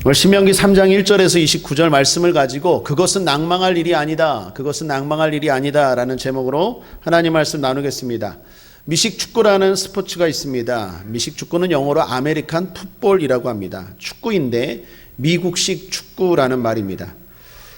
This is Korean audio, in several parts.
오늘 신명기 3장 1절에서 29절 말씀을 가지고 그것은 낭망할 일이 아니다. 그것은 낭망할 일이 아니다. 라는 제목으로 하나님 말씀 나누겠습니다. 미식축구라는 스포츠가 있습니다. 미식축구는 영어로 아메리칸 풋볼이라고 합니다. 축구인데 미국식 축구라는 말입니다.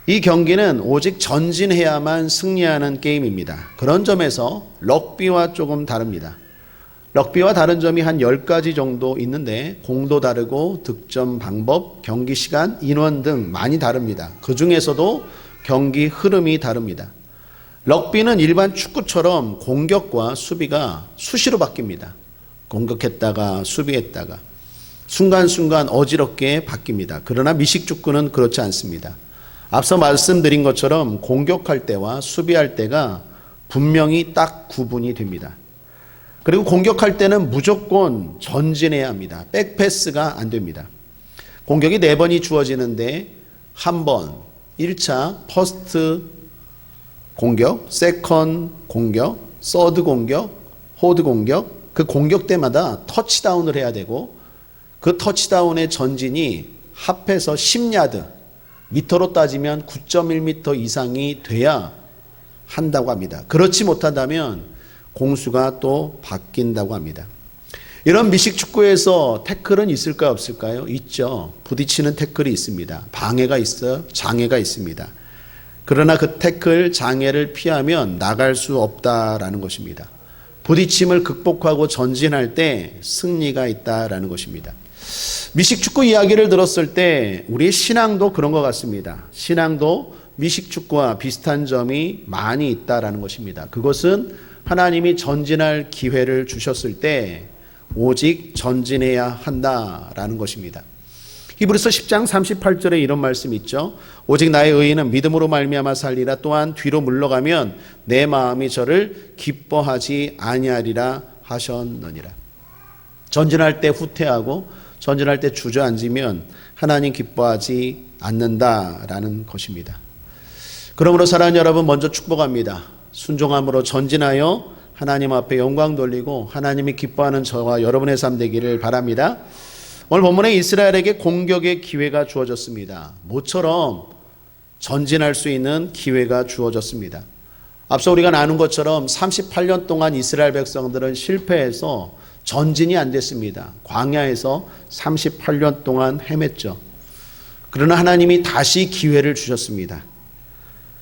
이 경기는 오직 전진해야만 승리하는 게임입니다. 그런 점에서 럭비와 조금 다릅니다. 럭비와 다른 점이 한 10가지 정도 있는데 공도 다르고 득점 방법, 경기 시간, 인원 등 많이 다릅니다. 그 중에서도 경기 흐름이 다릅니다. 럭비는 일반 축구처럼 공격과 수비가 수시로 바뀝니다. 공격했다가 수비했다가 순간순간 어지럽게 바뀝니다. 그러나 미식축구는 그렇지 않습니다. 앞서 말씀드린 것처럼 공격할 때와 수비할 때가 분명히 딱 구분이 됩니다. 그리고 공격할 때는 무조건 전진해야 합니다. 백패스가 안 됩니다. 공격이 4번이 주어지는데 한 번, 1차 퍼스트 공격, 세컨 공격, 서드 공격, 포드 공격, 그 공격 때마다 터치다운을 해야 되고 그 터치다운의 전진이 합해서 10야드, 미터로 따지면 9.1m 이상이 돼야 한다고 합니다. 그렇지 못한다면 공수가 또 바뀐다고 합니다. 이런 미식축구에서 태클은 있을까요, 없을까요? 있죠. 부딪히는 태클이 있습니다. 방해가 있어요. 장애가 있습니다. 그러나 그 태클, 장애를 피하면 나갈 수 없다라는 것입니다. 부딪힘을 극복하고 전진할 때 승리가 있다라는 것입니다. 미식축구 이야기를 들었을 때 우리의 신앙도 그런 것 같습니다. 신앙도 미식축구와 비슷한 점이 많이 있다라는 것입니다. 그것은 하나님이 전진할 기회를 주셨을 때 오직 전진해야 한다라는 것입니다. 히브리서 10장 38절에 이런 말씀이 있죠. 오직 나의 의인은 믿음으로 말미암아 살리라. 또한 뒤로 물러가면 내 마음이 저를 기뻐하지 아니하리라 하셨느니라. 전진할 때 후퇴하고 전진할 때 주저앉으면 하나님 기뻐하지 않는다라는 것입니다. 그러므로 사랑하는 여러분, 먼저 축복합니다. 순종함으로 전진하여 하나님 앞에 영광 돌리고 하나님이 기뻐하는 저와 여러분의 삶 되기를 바랍니다. 오늘 본문에 이스라엘에게 공격의 기회가 주어졌습니다. 모처럼 전진할 수 있는 기회가 주어졌습니다. 앞서 우리가 나눈 것처럼 38년 동안 이스라엘 백성들은 실패해서 전진이 안 됐습니다. 광야에서 38년 동안 헤맸죠. 그러나 하나님이 다시 기회를 주셨습니다.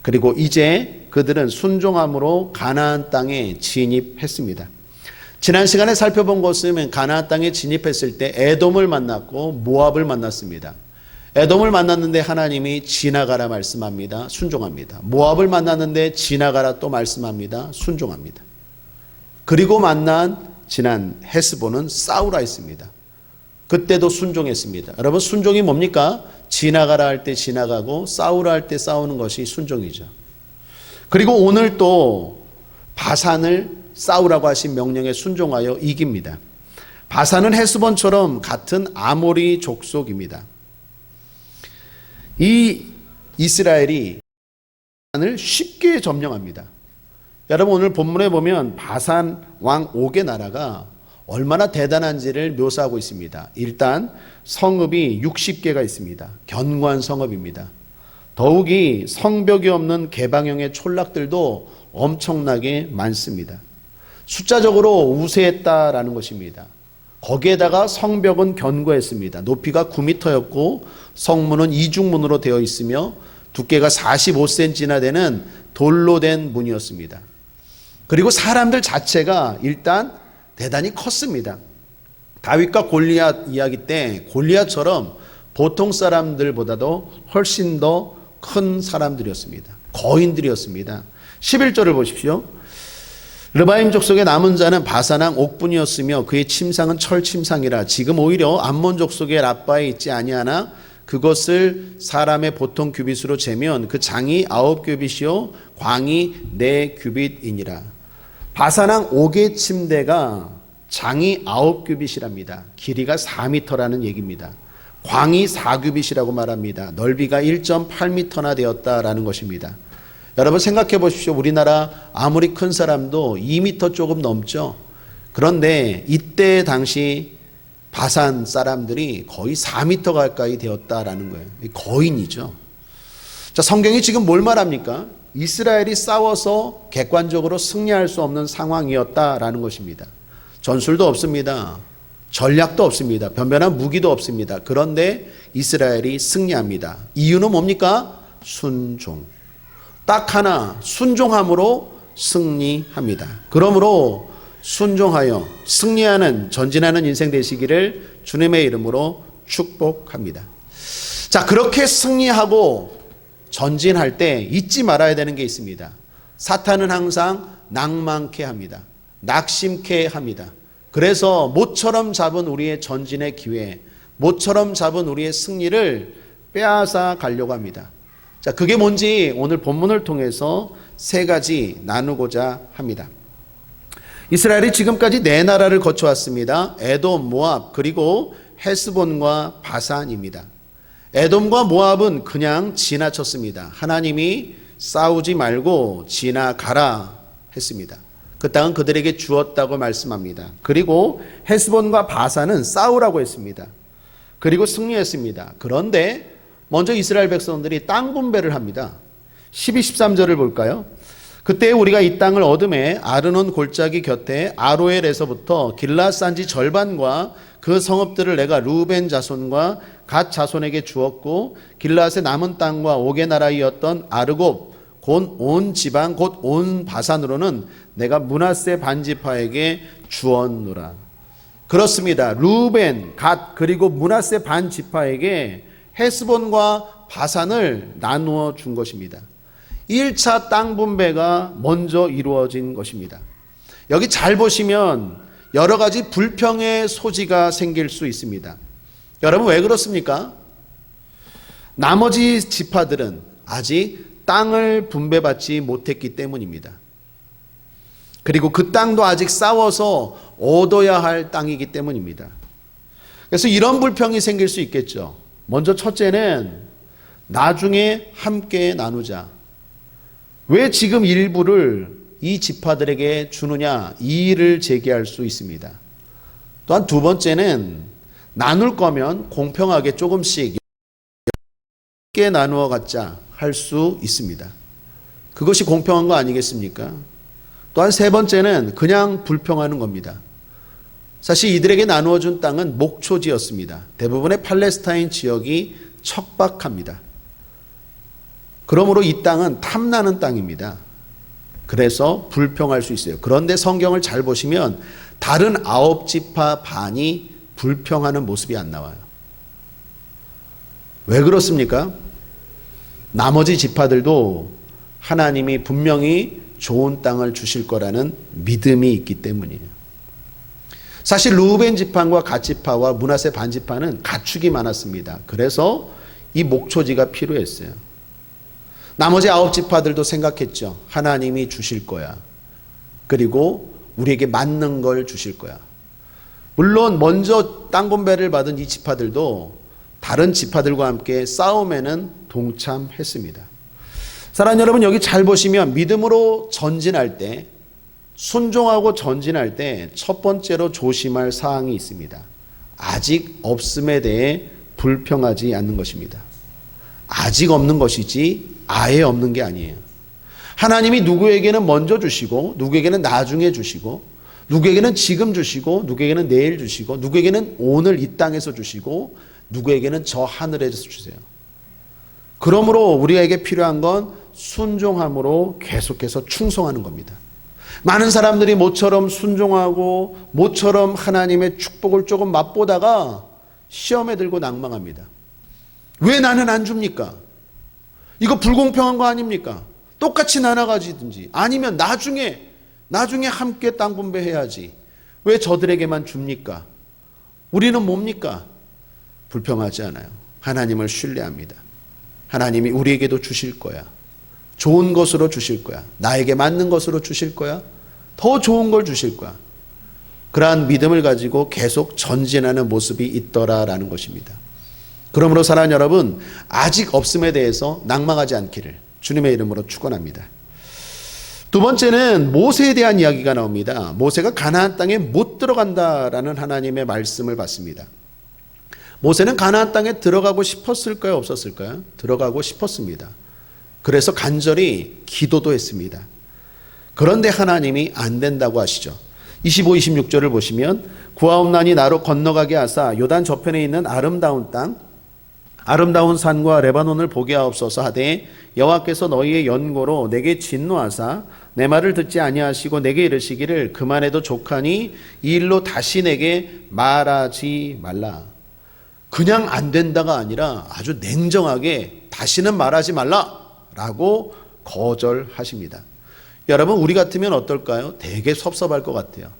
그리고 이제 그들은 순종함으로 가나안 땅에 진입했습니다. 지난 시간에 살펴본 것은 가나안 땅에 진입했을 때 에돔을 만났고 모압을 만났습니다. 에돔을 만났는데 하나님이 지나가라 말씀합니다. 순종합니다. 모압을 만났는데 지나가라 또 말씀합니다. 순종합니다. 그리고 만난 지난 헤스본은 싸우라 했습니다. 그때도 순종했습니다. 여러분, 순종이 뭡니까? 지나가라 할 때 지나가고 싸우라 할 때 싸우는 것이 순종이죠. 그리고 오늘 또 바산을 싸우라고 하신 명령에 순종하여 이깁니다. 바산은 헤스본처럼 같은 아모리 족속입니다. 이 이스라엘이 바산을 쉽게 점령합니다. 여러분, 오늘 본문에 보면 바산 왕 옥의 나라가 얼마나 대단한지를 묘사하고 있습니다. 일단 성읍이 60개가 있습니다. 견고한 성읍입니다. 더욱이 성벽이 없는 개방형의 촌락들도 엄청나게 많습니다. 숫자적으로 우세했다라는 것입니다. 거기에다가 성벽은 견고했습니다. 높이가 9m였고 성문은 이중문으로 되어 있으며 두께가 45cm나 되는 돌로 된 문이었습니다. 그리고 사람들 자체가 일단 대단히 컸습니다. 다윗과 골리앗 이야기 때 골리앗처럼 보통 사람들보다도 훨씬 더 큰 사람들이었습니다. 거인들이었습니다. 11절을 보십시오. 르바임 족속의 남은 자는 바산왕 옥분이었으며 그의 침상은 철 침상이라. 지금 오히려 암몬 족속의 라빠에 있지 아니하나 그것을 사람의 보통 규빗으로 재면 그 장이 9규빗이요 광이 4규빗이니라. 바산왕 옥의 침대가 장이 9규빗이랍니다. 길이가 4m라는 얘기입니다. 광이 4규빗이라고 말합니다. 넓이가 1.8m나 되었다라는 것입니다. 여러분 생각해 보십시오. 우리나라 아무리 큰 사람도 2m 조금 넘죠. 그런데 이때 당시 바산 사람들이 거의 4m 가까이 되었다라는 거예요. 거인이죠. 자, 성경이 지금 뭘 말합니까? 이스라엘이 싸워서 객관적으로 승리할 수 없는 상황이었다라는 것입니다. 전술도 없습니다. 전략도 없습니다. 변변한 무기도 없습니다. 그런데 이스라엘이 승리합니다. 이유는 뭡니까? 순종. 딱 하나, 순종함으로 승리합니다. 그러므로 순종하여 승리하는, 전진하는 인생 되시기를 주님의 이름으로 축복합니다. 자, 그렇게 승리하고 전진할 때 잊지 말아야 되는 게 있습니다. 사탄은 항상 낭만케 합니다. 낙심케 합니다. 그래서 모처럼 잡은 우리의 전진의 기회, 모처럼 잡은 우리의 승리를 빼앗아 가려고 합니다. 자, 그게 뭔지 오늘 본문을 통해서 세 가지 나누고자 합니다. 이스라엘이 지금까지 네 나라를 거쳐왔습니다. 에돔, 모압, 그리고 헤스본과 바산입니다. 에돔과 모압은 그냥 지나쳤습니다. 하나님이 싸우지 말고 지나가라 했습니다. 그 땅은 그들에게 주었다고 말씀합니다. 그리고 헤스본과 바산은 싸우라고 했습니다. 그리고 승리했습니다. 그런데 먼저 이스라엘 백성들이 땅 분배를 합니다. 12, 13절을 볼까요? 그때 우리가 이 땅을 얻음에 아르논 골짜기 곁에 아로엘에서부터 길앗 산지 절반과 그 성읍들을 내가 루벤 자손과 갓 자손에게 주었고 길앗의 남은 땅과 옥의 나라이었던 아르곱 곧 온 지방 곧 온 바산으로는 내가 므낫세 반지파에게 주었노라. 그렇습니다. 루벤, 갓 그리고 므낫세 반지파에게 헤스본과 바산을 나누어 준 것입니다. 1차 땅 분배가 먼저 이루어진 것입니다. 여기 잘 보시면 여러 가지 불평의 소지가 생길 수 있습니다. 여러분 왜 그렇습니까? 나머지 지파들은 아직 땅을 분배받지 못했기 때문입니다. 그리고 그 땅도 아직 싸워서 얻어야 할 땅이기 때문입니다. 그래서 이런 불평이 생길 수 있겠죠. 먼저 첫째는 나중에 함께 나누자. 왜 지금 일부를 이 지파들에게 주느냐, 이의를 제기할 수 있습니다. 또한 두 번째는 나눌 거면 공평하게 조금씩 함께 나누어 갖자 할 수 있습니다. 그것이 공평한 거 아니겠습니까? 또한 세 번째는 그냥 불평하는 겁니다. 사실 이들에게 나누어 준 땅은 목초지였습니다. 대부분의 팔레스타인 지역이 척박합니다. 그러므로 이 땅은 탐나는 땅입니다. 그래서 불평할 수 있어요. 그런데 성경을 잘 보시면 다른 9지파 반이 불평하는 모습이 안 나와요. 왜 그렇습니까? 나머지 지파들도 하나님이 분명히 좋은 땅을 주실 거라는 믿음이 있기 때문이에요. 사실 루벤 지파와 갓 지파와 므낫세 반 지파는 가축이 많았습니다. 그래서 이 목초지가 필요했어요. 나머지 9지파들도 생각했죠. 하나님이 주실 거야. 그리고 우리에게 맞는 걸 주실 거야. 물론 먼저 땅 분배를 받은 이 지파들도 다른 지파들과 함께 싸움에는 동참했습니다. 사랑하는 여러분, 여기 잘 보시면 믿음으로 전진할 때, 순종하고 전진할 때 첫 번째로 조심할 사항이 있습니다. 아직 없음에 대해 불평하지 않는 것입니다. 아직 없는 것이지 아예 없는 게 아니에요. 하나님이 누구에게는 먼저 주시고 누구에게는 나중에 주시고 누구에게는 지금 주시고 누구에게는 내일 주시고 누구에게는 오늘 이 땅에서 주시고 누구에게는 저 하늘에서 주세요. 그러므로 우리에게 필요한 건 순종함으로 계속해서 충성하는 겁니다. 많은 사람들이 모처럼 순종하고 모처럼 하나님의 축복을 조금 맛보다가 시험에 들고 낭망합니다. 왜 나는 안 줍니까? 이거 불공평한 거 아닙니까? 똑같이 나눠가지든지 아니면 나중에 함께 땅 분배해야지. 왜 저들에게만 줍니까? 우리는 뭡니까? 불평하지 않아요. 하나님을 신뢰합니다. 하나님이 우리에게도 주실 거야. 좋은 것으로 주실 거야. 나에게 맞는 것으로 주실 거야. 더 좋은 걸 주실 거야. 그러한 믿음을 가지고 계속 전진하는 모습이 있더라라는 것입니다. 그러므로 사랑하는 여러분, 아직 없음에 대해서 낭망하지 않기를 주님의 이름으로 축원합니다. 두 번째는 모세에 대한 이야기가 나옵니다. 모세가 가나안 땅에 못 들어간다라는 하나님의 말씀을 받습니다. 모세는 가나안 땅에 들어가고 싶었을까요? 없었을까요? 들어가고 싶었습니다. 그래서 간절히 기도도 했습니다. 그런데 하나님이 안 된다고 하시죠. 25, 26절을 보시면 구하옵나니 나로 건너가게 하사 요단 저편에 있는 아름다운 땅 아름다운 산과 레바논을 보게 하옵소서 하되 여호와께서 너희의 연고로 내게 진노하사 내 말을 듣지 아니하시고 내게 이르시기를 그만해도 족하니 이 일로 다시 내게 말하지 말라. 그냥 안 된다가 아니라 아주 냉정하게 다시는 말하지 말라라고 거절하십니다. 여러분, 우리 같으면 어떨까요? 되게 섭섭할 것 같아요.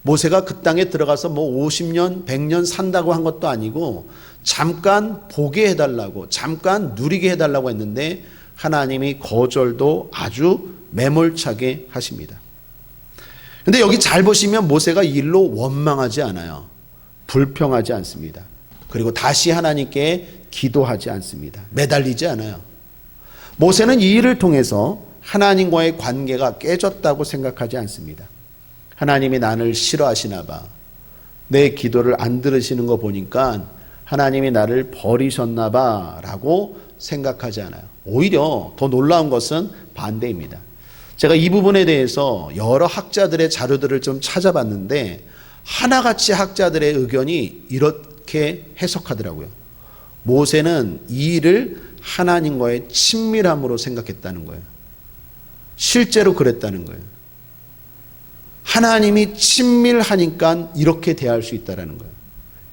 모세가 그 땅에 들어가서 뭐 50년, 100년 산다고 한 것도 아니고 잠깐 보게 해달라고, 잠깐 누리게 해달라고 했는데 하나님이 거절도 아주 매몰차게 하십니다. 그런데 여기 잘 보시면 모세가 이 일로 원망하지 않아요. 불평하지 않습니다. 그리고 다시 하나님께 기도하지 않습니다. 매달리지 않아요. 모세는 이 일을 통해서 하나님과의 관계가 깨졌다고 생각하지 않습니다. 하나님이 나를 싫어하시나 봐. 내 기도를 안 들으시는 거 보니까 하나님이 나를 버리셨나 봐 라고 생각하지 않아요. 오히려 더 놀라운 것은 반대입니다. 제가 이 부분에 대해서 여러 학자들의 자료들을 좀 찾아봤는데 하나같이 학자들의 의견이 이렇게 해석하더라고요. 모세는 이 일을 하나님과의 친밀함으로 생각했다는 거예요. 실제로 그랬다는 거예요. 하나님이 친밀하니까 이렇게 대할 수 있다는 거예요.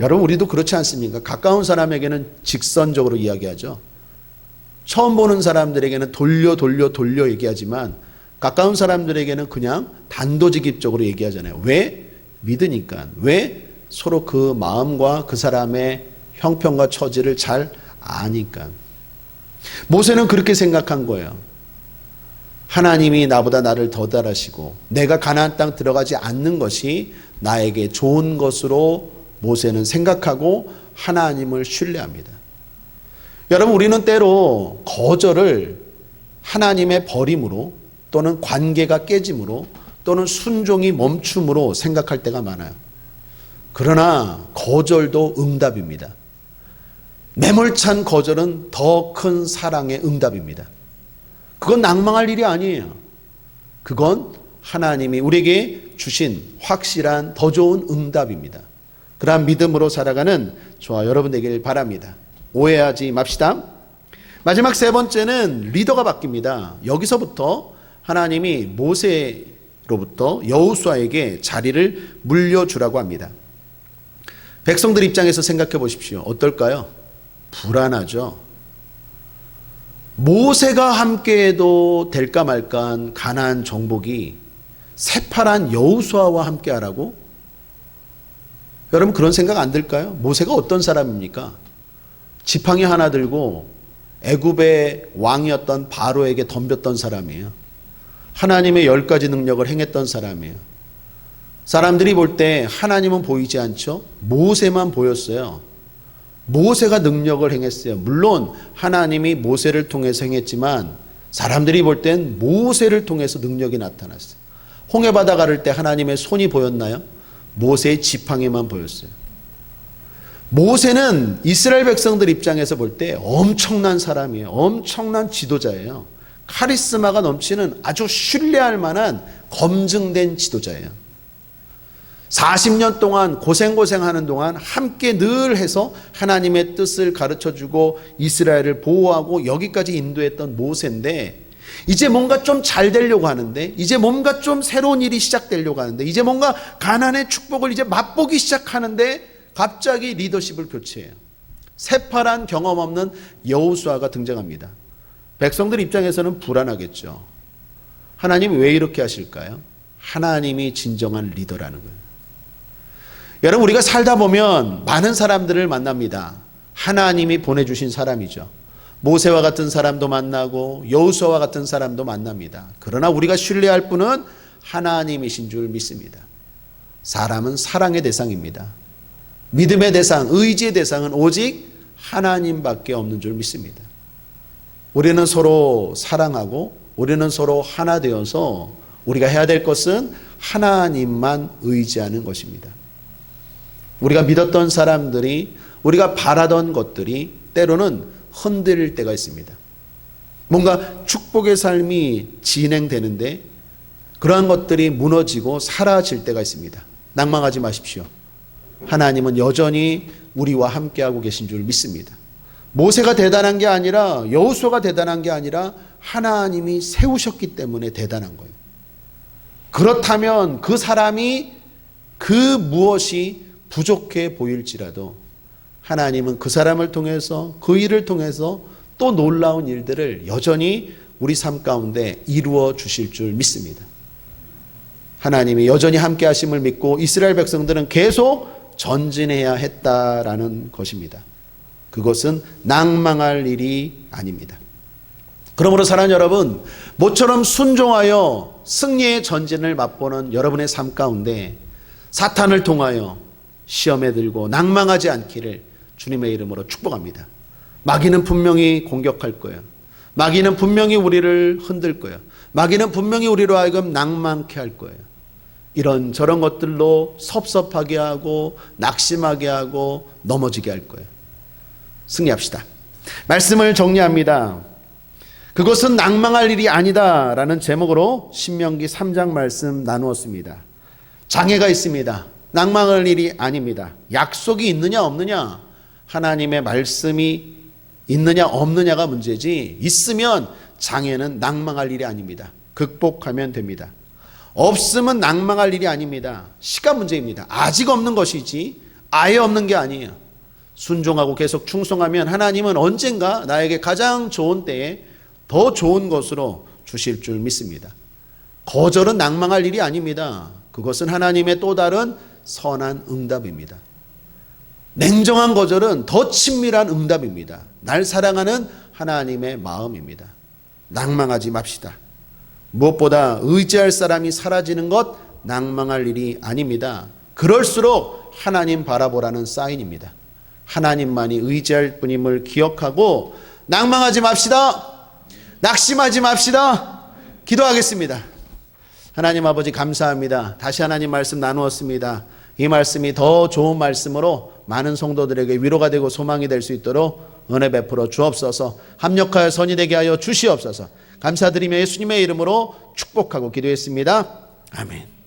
여러분, 우리도 그렇지 않습니까? 가까운 사람에게는 직선적으로 이야기하죠. 처음 보는 사람들에게는 돌려 얘기하지만 가까운 사람들에게는 그냥 단도직입적으로 얘기하잖아요. 왜? 믿으니까. 왜? 서로 그 마음과 그 사람의 형편과 처지를 잘 아니까. 모세는 그렇게 생각한 거예요. 하나님이 나보다 나를 더 잘하시고 내가 가나안 땅 들어가지 않는 것이 나에게 좋은 것으로 모세는 생각하고 하나님을 신뢰합니다. 여러분, 우리는 때로 거절을 하나님의 버림으로 또는 관계가 깨짐으로 또는 순종이 멈춤으로 생각할 때가 많아요. 그러나 거절도 응답입니다. 매몰찬 거절은 더 큰 사랑의 응답입니다. 그건 낭망할 일이 아니에요. 그건 하나님이 우리에게 주신 확실한 더 좋은 응답입니다. 그러한 믿음으로 살아가는 저와 여러분 되길 바랍니다. 오해하지 맙시다. 마지막 세 번째는 리더가 바뀝니다. 여기서부터 하나님이 모세로부터 여호수아에게 자리를 물려주라고 합니다. 백성들 입장에서 생각해 보십시오. 어떨까요? 불안하죠. 모세가 함께해도 될까 말까한 가나안 정복이 새파란 여호수아와 함께하라고? 여러분, 그런 생각 안 들까요? 모세가 어떤 사람입니까? 지팡이 하나 들고 애굽의 왕이었던 바로에게 덤볐던 사람이에요. 하나님의 10가지 능력을 행했던 사람이에요. 사람들이 볼 때 하나님은 보이지 않죠? 모세만 보였어요. 모세가 능력을 행했어요. 물론 하나님이 모세를 통해서 행했지만 사람들이 볼 땐 모세를 통해서 능력이 나타났어요. 홍해바다 가를 때 하나님의 손이 보였나요? 모세의 지팡이만 보였어요. 모세는 이스라엘 백성들 입장에서 볼 때 엄청난 사람이에요. 엄청난 지도자예요. 카리스마가 넘치는 아주 신뢰할 만한 검증된 지도자예요. 40년 동안 고생하는 동안 함께 늘 해서 하나님의 뜻을 가르쳐주고 이스라엘을 보호하고 여기까지 인도했던 모세인데 이제 뭔가 좀 잘 되려고 하는데 이제 뭔가 좀 새로운 일이 시작되려고 하는데 이제 뭔가 가나안의 축복을 이제 맛보기 시작하는데 갑자기 리더십을 교체해요. 새파란 경험 없는 여호수아가 등장합니다. 백성들 입장에서는 불안하겠죠. 하나님이 왜 이렇게 하실까요? 하나님이 진정한 리더라는 거예요. 여러분, 우리가 살다 보면 많은 사람들을 만납니다. 하나님이 보내주신 사람이죠. 모세와 같은 사람도 만나고 여호수아와 같은 사람도 만납니다. 그러나 우리가 신뢰할 분은 하나님이신 줄 믿습니다. 사람은 사랑의 대상입니다. 믿음의 대상, 의지의 대상은 오직 하나님밖에 없는 줄 믿습니다. 우리는 서로 사랑하고 우리는 서로 하나 되어서 우리가 해야 될 것은 하나님만 의지하는 것입니다. 우리가 믿었던 사람들이, 우리가 바라던 것들이 때로는 흔들릴 때가 있습니다. 뭔가 축복의 삶이 진행되는데 그러한 것들이 무너지고 사라질 때가 있습니다. 낭망하지 마십시오. 하나님은 여전히 우리와 함께하고 계신 줄 믿습니다. 모세가 대단한 게 아니라, 여호수아가 대단한 게 아니라 하나님이 세우셨기 때문에 대단한 거예요. 그렇다면 그 사람이 그 무엇이 부족해 보일지라도 하나님은 그 사람을 통해서, 그 일을 통해서 또 놀라운 일들을 여전히 우리 삶 가운데 이루어 주실 줄 믿습니다. 하나님이 여전히 함께 하심을 믿고 이스라엘 백성들은 계속 전진해야 했다라는 것입니다. 그것은 낭망할 일이 아닙니다. 그러므로 사랑하는 여러분, 모처럼 순종하여 승리의 전진을 맛보는 여러분의 삶 가운데 사탄을 통하여 시험에 들고 낭망하지 않기를 주님의 이름으로 축복합니다. 마귀는 분명히 공격할 거예요. 마귀는 분명히 우리를 흔들 거예요. 마귀는 분명히 우리로 하여금 낭망케 할 거예요. 이런저런 것들로 섭섭하게 하고 낙심하게 하고 넘어지게 할 거예요. 승리합시다. 말씀을 정리합니다. 그것은 낭망할 일이 아니다 라는 제목으로 신명기 3장 말씀 나누었습니다. 장애가 있습니다. 낭망할 일이 아닙니다. 약속이 있느냐 없느냐, 하나님의 말씀이 있느냐 없느냐가 문제지, 있으면 장애는 낭망할 일이 아닙니다. 극복하면 됩니다. 없으면 낭망할 일이 아닙니다. 시간 문제입니다. 아직 없는 것이지 아예 없는 게 아니에요. 순종하고 계속 충성하면 하나님은 언젠가 나에게 가장 좋은 때에 더 좋은 것으로 주실 줄 믿습니다. 거절은 낭망할 일이 아닙니다. 그것은 하나님의 또 다른 선한 응답입니다. 냉정한 거절은 더 친밀한 응답입니다. 날 사랑하는 하나님의 마음입니다. 낭망하지 맙시다. 무엇보다 의지할 사람이 사라지는 것 낭망할 일이 아닙니다. 그럴수록 하나님 바라보라는 사인입니다. 하나님만이 의지할 분임을 기억하고 낭망하지 맙시다. 낙심하지 맙시다. 기도하겠습니다. 하나님 아버지 감사합니다. 다시 하나님 말씀 나누었습니다. 이 말씀이 더 좋은 말씀으로 많은 성도들에게 위로가 되고 소망이 될 수 있도록 은혜 베풀어 주옵소서. 합력하여 선이 되게 하여 주시옵소서. 감사드리며 예수님의 이름으로 축복하고 기도했습니다. 아멘.